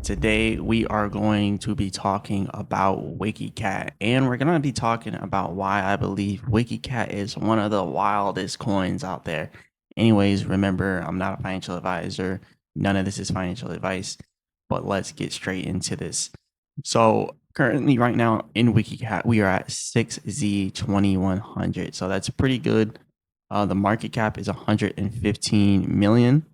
Today we are going to be talking about WikiCat, and we're going to be talking about why I believe WikiCat is one of the wildest coins out there. Anyways, remember, I'm not a financial advisor. None of this is financial advice, but let's get straight into this. So currently right now in WikiCat, we are at 6Z2100. So that's pretty good. The market cap is 115 million.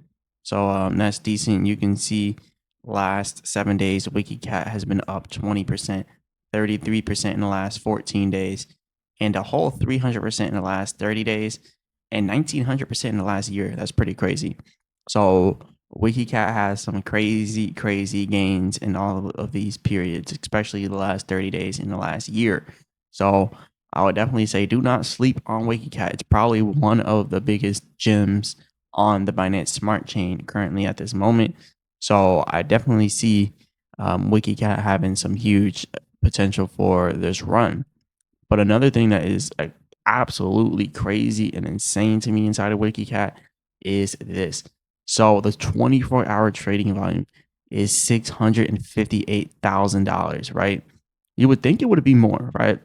So that's decent. You can see last 7 days, WikiCat has been up 20%, 33% in the last 14 days, and a whole 300% in the last 30 days, and 1900% in the last year. That's pretty crazy. So WikiCat has some crazy gains in all of these periods, especially the last 30 days in the last year. So I would definitely say do not sleep on WikiCat. It's probably one of the biggest gems on the Binance Smart Chain currently at this moment. So I definitely see WikiCat having some huge potential for this run. But another thing that is absolutely crazy and insane to me inside of WikiCat is this. So the 24-hour trading volume is $658,000, right? You would think it would be more, right?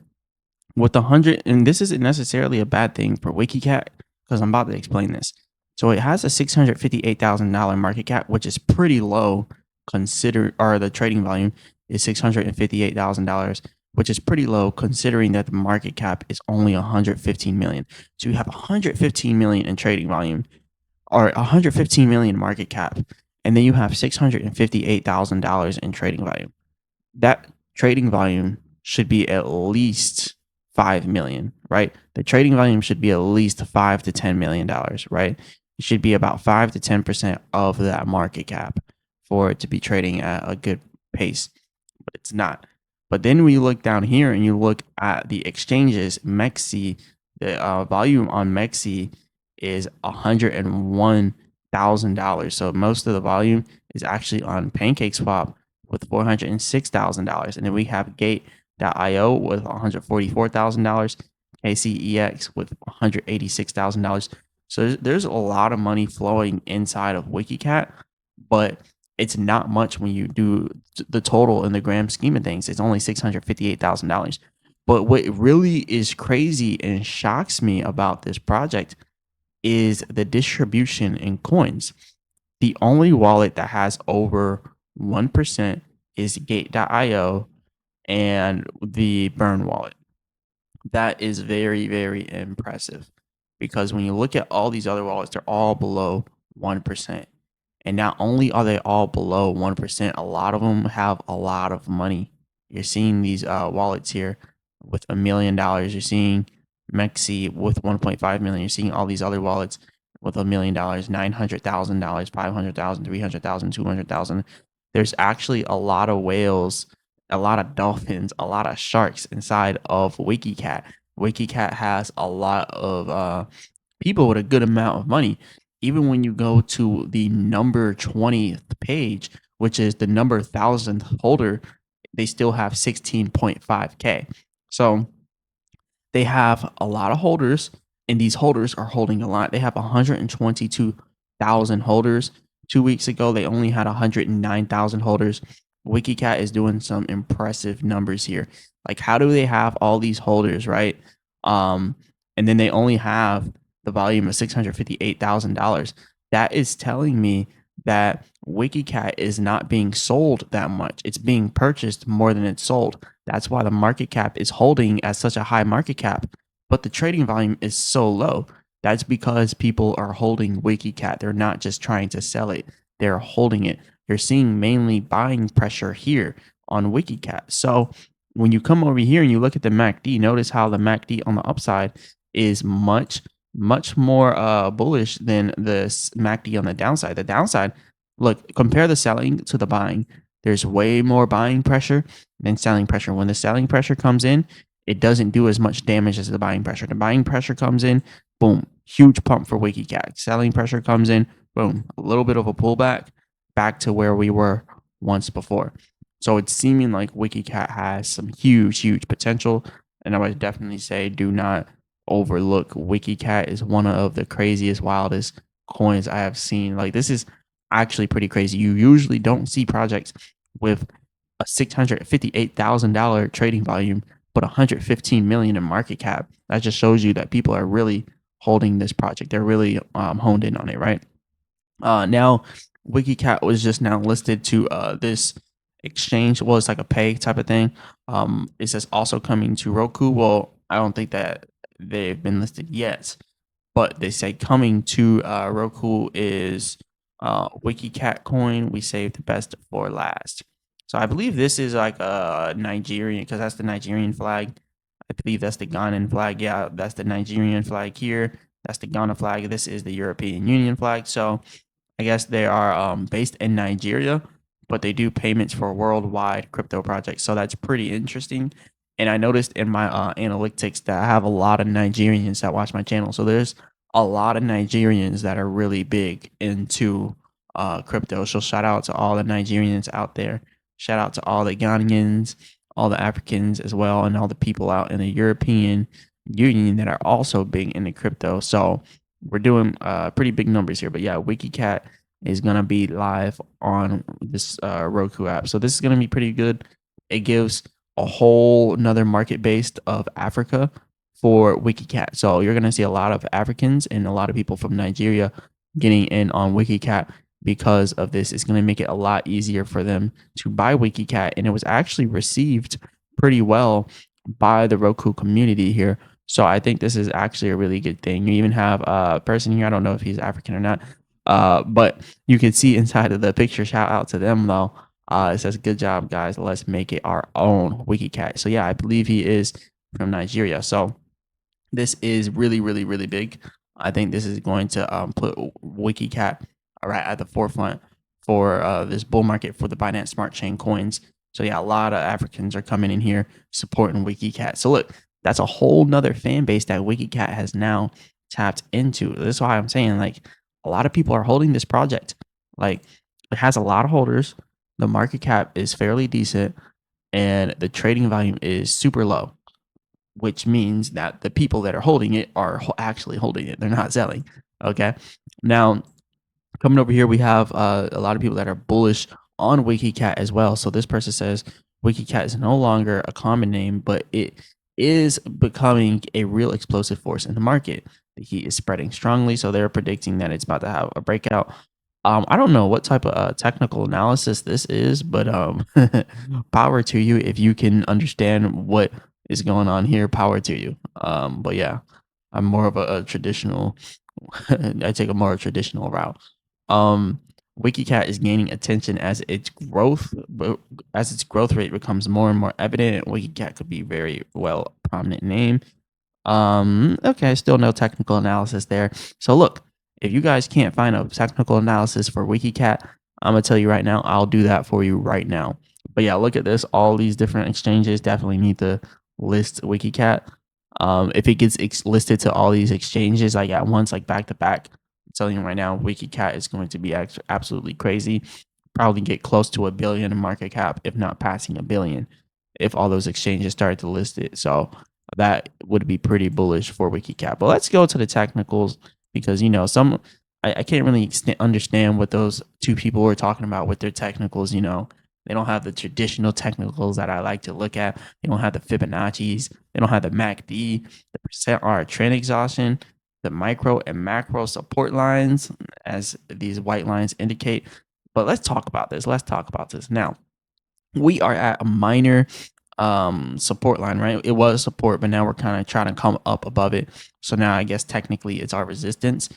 With the 100, and this isn't necessarily a bad thing for WikiCat because I'm about to explain this. So it has a $658,000 market cap, which is pretty low or the trading volume is $658,000, which is pretty low considering that the market cap is only 115 million. So you have 115 million in trading volume or 115 million market cap, and then you have $658,000 in trading volume. That trading volume should be at least 5 million, right? The trading volume should be at least $5 to $10 million, right? It should be about 5 to 10% of that market cap for it to be trading at a good pace, but it's not. But then we look down here and you look at the exchanges. MEXC, the volume on MEXC is $101,000. So most of the volume is actually on PancakeSwap with $406,000. And then we have Gate.io with $144,000, KCEX with $186,000. So there's a lot of money flowing inside of WikiCat, but it's not much when you do the total in the grand scheme of things. It's only $658,000. But what really is crazy and shocks me about this project is the distribution in coins. The only wallet that has over 1% is Gate.io and the Burn wallet. That is very impressive because when you look at all these other wallets, they're all below 1%. And not only are they all below 1%, a lot of them have a lot of money. You're seeing these wallets here with $1 million. You're seeing MEXC with 1.5 million. You're seeing all these other wallets with $1 million, $900,000, $500,000, $300,000, $200,000. There's actually a lot of whales, a lot of dolphins, a lot of sharks inside of WikiCat. WikiCat has a lot of people with a good amount of money. Even when you go to the number 20th page, which is the number 1,000th holder, they still have 16.5K. So they have a lot of holders, and these holders are holding a lot. They have 122,000 holders. 2 weeks ago, they only had 109,000 holders. WikiCat is doing some impressive numbers here. Like, how do they have all these holders, right? And then they only have the volume of $658,000. That is telling me that WikiCat is not being sold that much. It's being purchased more than it's sold. That's why the market cap is holding at such a high market cap, but the trading volume is so low. That's because people are holding WikiCat. They're not just trying to sell it. They're holding it. You're seeing mainly buying pressure here on WikiCat. So when you come over here and you look at the MACD, notice how the MACD on the upside is much more bullish than the MACD on the downside. The downside, look, compare the selling to the buying. There's way more buying pressure than selling pressure. When the selling pressure comes in, it doesn't do as much damage as the buying pressure. The buying pressure comes in, boom, huge pump for WikiCat. Selling pressure comes in, boom, a little bit of a pullback back to where we were once before. So it's seeming like WikiCat has some huge potential. And I would definitely say do not overlook WikiCat. Is one of the craziest, wildest coins I have seen. Like, this is actually pretty crazy. You usually don't see projects with a $658,000 trading volume, but 115 million in market cap. That just shows you that people are really holding this project. They're really honed in on it, right? Now, WikiCat was just now listed to this exchange. Well, it's like a pay type of thing. It says also coming to Roku. Well, I don't think that they've been listed yet, but they say coming to Roku is WikiCat coin. We saved the best for last. So I believe this is like a Nigerian, because that's the Nigerian flag. I believe that's the Ghanaian flag. Yeah, that's the Nigerian flag here. That's the Ghana flag. This is the European Union flag. So I guess they are based in Nigeria, but they do payments for worldwide crypto projects. So that's pretty interesting. And I noticed in my analytics that I have a lot of Nigerians that watch my channel. So there's a lot of Nigerians that are really big into crypto. So shout out to all the Nigerians out there. Shout out to all the Ghanaians, all the Africans as well, and all the people out in the European Union that are also big into crypto. So we're doing pretty big numbers here. But yeah, WikiCat is going to be live on this Roku app. So this is going to be pretty good. It gives a whole another market based of Africa for WikiCat. So you're going to see a lot of Africans and a lot of people from Nigeria getting in on WikiCat because of this. It's going to make it a lot easier for them to buy WikiCat. And it was actually received pretty well by the Roku community here. So I think this is actually a really good thing. You even have a person here. I don't know if he's African or not, but you can see inside of the picture. Shout out to them though. It says, "Good job, guys. Let's make it our own WikiCat." So yeah, I believe he is from Nigeria. So this is really, really, really big. I think this is going to put WikiCat right at the forefront for this bull market for the Binance Smart Chain coins. So yeah, a lot of Africans are coming in here supporting WikiCat. So look, that's a whole nother fan base that WikiCat has now tapped into. This is why I'm saying, like, a lot of people are holding this project. Like, it has a lot of holders. The market cap is fairly decent, and the trading volume is super low, which means that the people that are holding it are actually holding it. They're not selling. Okay. Now, coming over here, we have a lot of people that are bullish on WikiCat as well. So this person says WikiCat is no longer a common name, but it is becoming a real explosive force in the market. The heat is spreading strongly, so they're predicting that it's about to have a breakout. I don't know what type of technical analysis this is, but power to you if you can understand what is going on here. Power to you. But yeah, I'm more of a traditional. I take a more traditional route. WikiCat is gaining attention as its growth rate becomes more and more evident. WikiCat could be very well prominent name. Okay, still no technical analysis there. So look, if you guys can't find a technical analysis for WikiCat, I'm gonna tell you right now, I'll do that for you right now. But yeah, look at this. All these different exchanges definitely need to list WikiCat. If it gets listed to all these exchanges like at once, like back to back, I'm telling you right now, WikiCat is going to be absolutely crazy. Probably get close to $1 billion in market cap, if not passing $1 billion, if all those exchanges started to list it. So that would be pretty bullish for WikiCat. But let's go to the technicals, because I can't really understand what those two people were talking about with their technicals. They don't have the traditional technicals that I like to look at. They don't have the Fibonacci's. They don't have the MACD, the percent R trend exhaustion, the micro and macro support lines, as these white lines indicate. But let's talk about this. Now, we are at a minor support line, right? It was support, but now we're kind of trying to come up above it. So now I guess technically it's our resistance.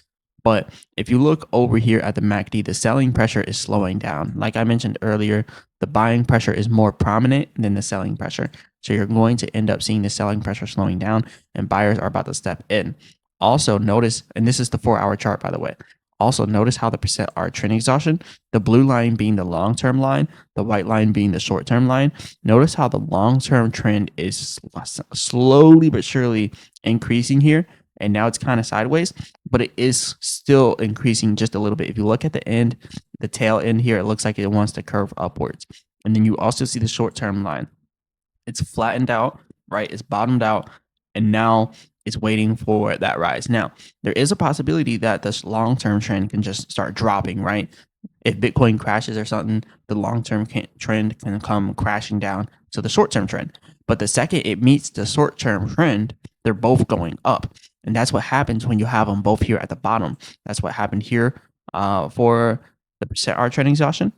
But if you look over here at the MACD, the selling pressure is slowing down. Like I mentioned earlier, the buying pressure is more prominent than the selling pressure. So you're going to end up seeing the selling pressure slowing down, and buyers are about to step in. Also notice, and this is the 4-hour chart, by the way. Also notice how the percent R trend exhaustion, the blue line being the long-term line, the white line being the short-term line. Notice how the long-term trend is slowly but surely increasing here. And now it's kind of sideways, but it is still increasing just a little bit. If you look at the end, the tail end here, it looks like it wants to curve upwards. And then you also see the short-term line. It's flattened out, right? It's bottomed out, and now it's waiting for that rise. Now, there is a possibility that this long-term trend can just start dropping, right? if Bitcoin crashes or something, the long-term trend can come crashing down to the short-term trend. But the second it meets the short-term trend, they're both going up. And that's what happens when you have them both here at the bottom. That's what happened here for the percent R trending exhaustion.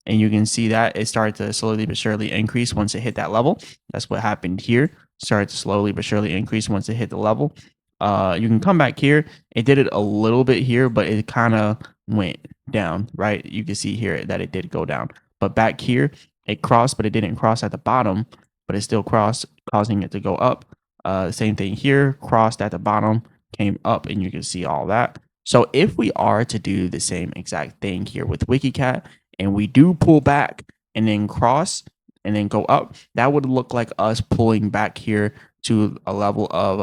And you can see that it started to slowly but surely increase once it hit that level. That's what happened here. Started to slowly but surely increase once it hit the level. You can come back here. It did it a little bit here, but it kind of went down, right? You can see here that it did go down. But back here, it crossed, but it didn't cross at the bottom, but it still crossed, causing it to go up. Same thing here, crossed at the bottom, came up, and you can see all that. So if we are to do the same exact thing here with WikiCat, and we do pull back and then cross and then go up, that would look like us pulling back here to a level of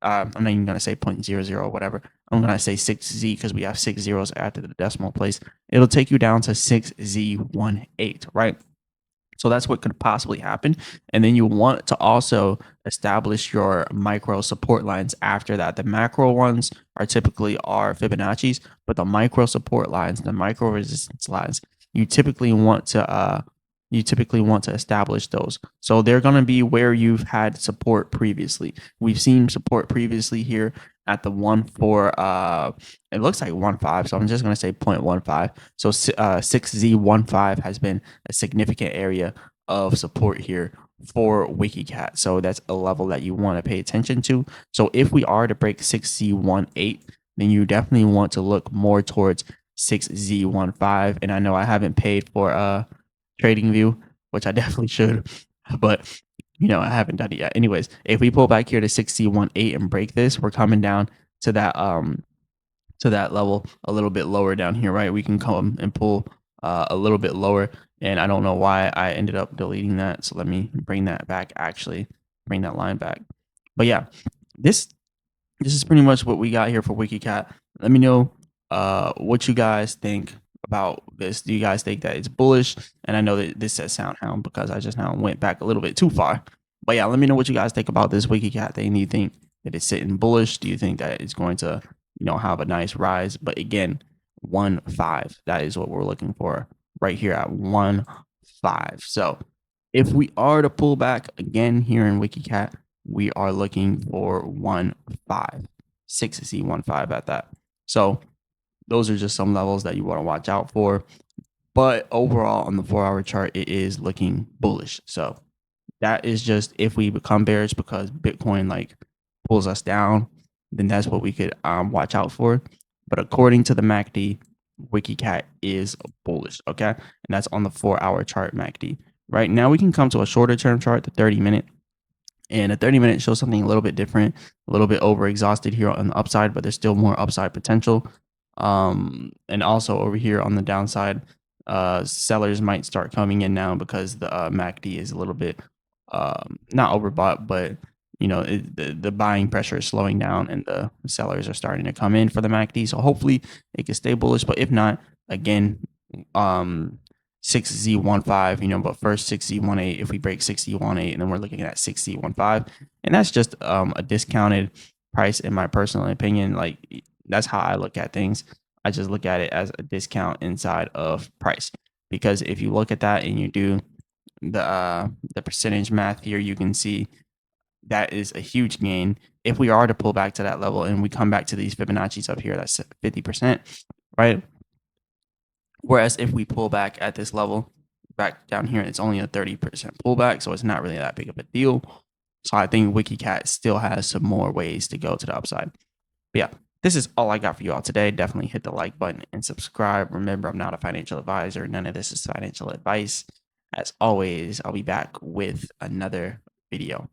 I'm not even going to say 0.00 or whatever. I'm going to say 6Z because we have 6 zeros after the decimal place. It'll take you down to 6Z18, right? So that's what could possibly happen. And then you want to also establish your micro support lines after that. The macro ones are typically Fibonacci's, but the micro support lines, the micro resistance lines, you typically want to establish those. So they're going to be where you've had support previously. We've seen support previously here at the 1.4, it looks like 1.5, so I'm just going to say 0.15. So 6Z15 has been a significant area of support here for WikiCat. So that's a level that you want to pay attention to. So if we are to break 6Z18, then you definitely want to look more towards 6Z15. And I know I haven't paid for TradingView, which I definitely should, but I haven't done it yet. Anyways, if we pull back here to 6C18 and break this, we're coming down to that level a little bit lower down here, right? We can come and pull a little bit lower, and I don't know why I ended up deleting that. So let me bring that back, actually bring that line back. But yeah, this is pretty much what we got here for WikiCat. Let me know what you guys think about this. Do you guys think that it's bullish? And I know that this says SoundHound because I just now went back a little bit too far. But yeah, let me know what you guys think about this WikiCat thing. Do you think that it's sitting bullish? Do you think that it's going to, have a nice rise? But again, 1.5. That is what we're looking for right here at 1.5. So if we are to pull back again here in WikiCat, we are looking for 1.5, 6C15 at that. So those are just some levels that you want to watch out for. But overall, on the 4-hour chart, it is looking bullish. So that is just if we become bearish because Bitcoin pulls us down, then that's what we could watch out for. But according to the MACD, WikiCat is bullish, okay? And that's on the 4-hour chart MACD. Right now, we can come to a shorter term chart, the 30-minute. And a 30-minute shows something a little bit different, a little bit over exhausted here on the upside, but there's still more upside potential. And also over here on the downside, sellers might start coming in now because the MACD is a little bit not overbought, but the buying pressure is slowing down and the sellers are starting to come in for the MACD. So hopefully it can stay bullish, but if not, again, 6Z15, but first 6Z18. If we break 6Z18, and then we're looking at 6Z15, and that's just a discounted price in my personal opinion. That's how I look at things. I just look at it as a discount inside of price, because if you look at that and you do the percentage math here, you can see that is a huge gain. If we are to pull back to that level and we come back to these Fibonacci's up here, that's 50%, right? Whereas if we pull back at this level, back down here, it's only a 30% pullback, so it's not really that big of a deal. So I think WikiCat still has some more ways to go to the upside. But yeah, this is all I got for you all today. Definitely hit the like button and subscribe. Remember, I'm not a financial advisor. None of this is financial advice. As always, I'll be back with another video.